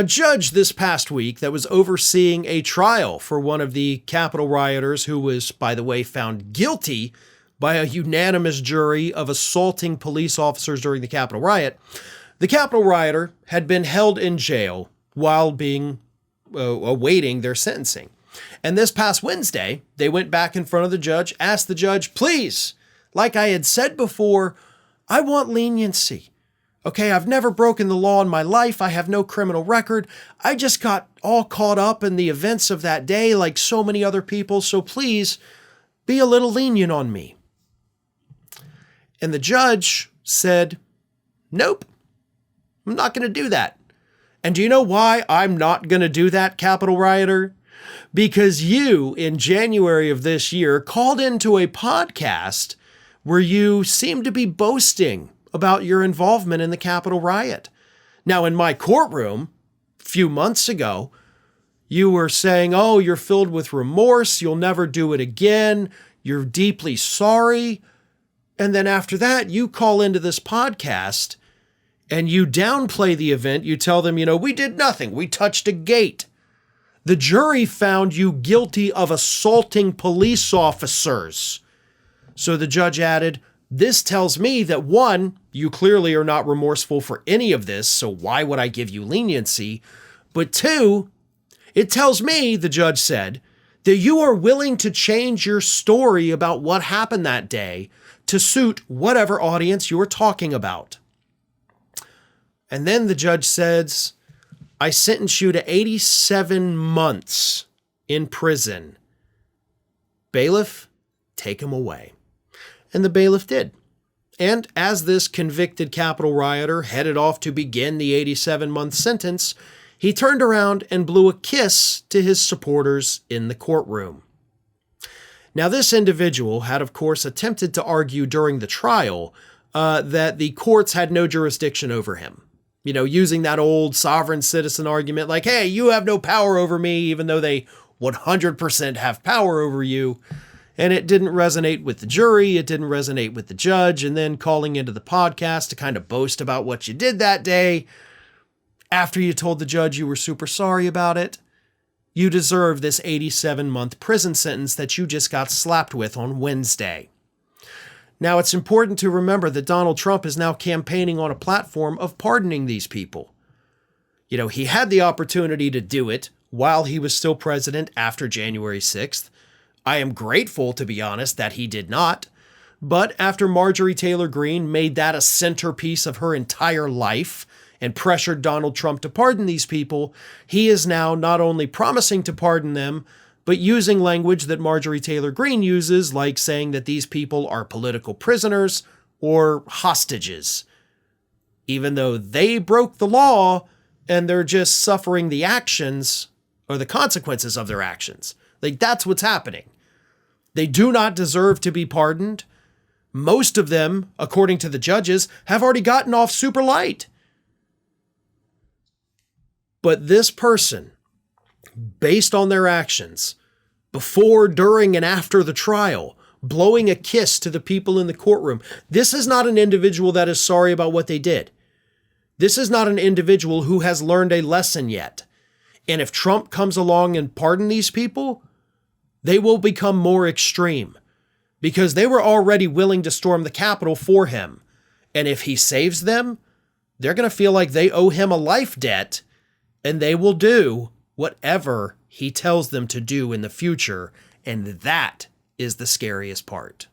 A judge this past week that was overseeing a trial for one of the Capitol rioters, who was, by the way, found guilty by a unanimous jury of assaulting police officers during the Capitol riot. The Capitol rioter had been held in jail while being awaiting their sentencing. And this past Wednesday, they went back in front of the judge, asked the judge, please, like I had said before, I want leniency. Okay, I've never broken the law in my life. I have no criminal record. I just got all caught up in the events of that day like so many other people. So please be a little lenient on me. And the judge said, nope, I'm not going to do that. And do you know why I'm not going to do that, Capitol rioter? Because you, in January of this year, called into a podcast where you seemed to be boasting about your involvement in the Capitol riot. Now, in my courtroom, a few months ago, you were saying, oh, you're filled with remorse. You'll never do it again. You're deeply sorry. And then after that, you call into this podcast and you downplay the event. You tell them, we did nothing. We touched a gate. The jury found you guilty of assaulting police officers. So the judge added, this tells me that, one, you clearly are not remorseful for any of this, so why would I give you leniency? But two, it tells me, the judge said, that you are willing to change your story about what happened that day to suit whatever audience you're talking about. And then the judge says, I sentence you to 87 months in prison. Bailiff, take him away. And the bailiff did. And as this convicted Capitol rioter headed off to begin the 87-month sentence, he turned around and blew a kiss to his supporters in the courtroom. Now, this individual had, of course, attempted to argue during the trial that the courts had no jurisdiction over him. Using that old sovereign citizen argument like, hey, you have no power over me, even though they 100% have power over you. And it didn't resonate with the jury. It didn't resonate with the judge. And then calling into the podcast to kind of boast about what you did that day after you told the judge you were super sorry about it. You deserve this 87-month prison sentence that you just got slapped with on Wednesday. Now, it's important to remember that Donald Trump is now campaigning on a platform of pardoning these people. He had the opportunity to do it while he was still president after January 6th. I am grateful, to be honest, that he did not. But after Marjorie Taylor Greene made that a centerpiece of her entire life and pressured Donald Trump to pardon these people, he is now not only promising to pardon them, but using language that Marjorie Taylor Greene uses, like saying that these people are political prisoners or hostages, even though they broke the law and they're just suffering the actions or the consequences of their actions. Like, that's what's happening. They do not deserve to be pardoned. Most of them, according to the judges, have already gotten off super light. But this person, based on their actions, before, during, and after the trial, blowing a kiss to the people in the courtroom, this is not an individual that is sorry about what they did. This is not an individual who has learned a lesson yet. And if Trump comes along and pardon these people, they will become more extreme because they were already willing to storm the Capitol for him. And if he saves them, they're going to feel like they owe him a life debt, and they will do whatever he tells them to do in the future. And that is the scariest part.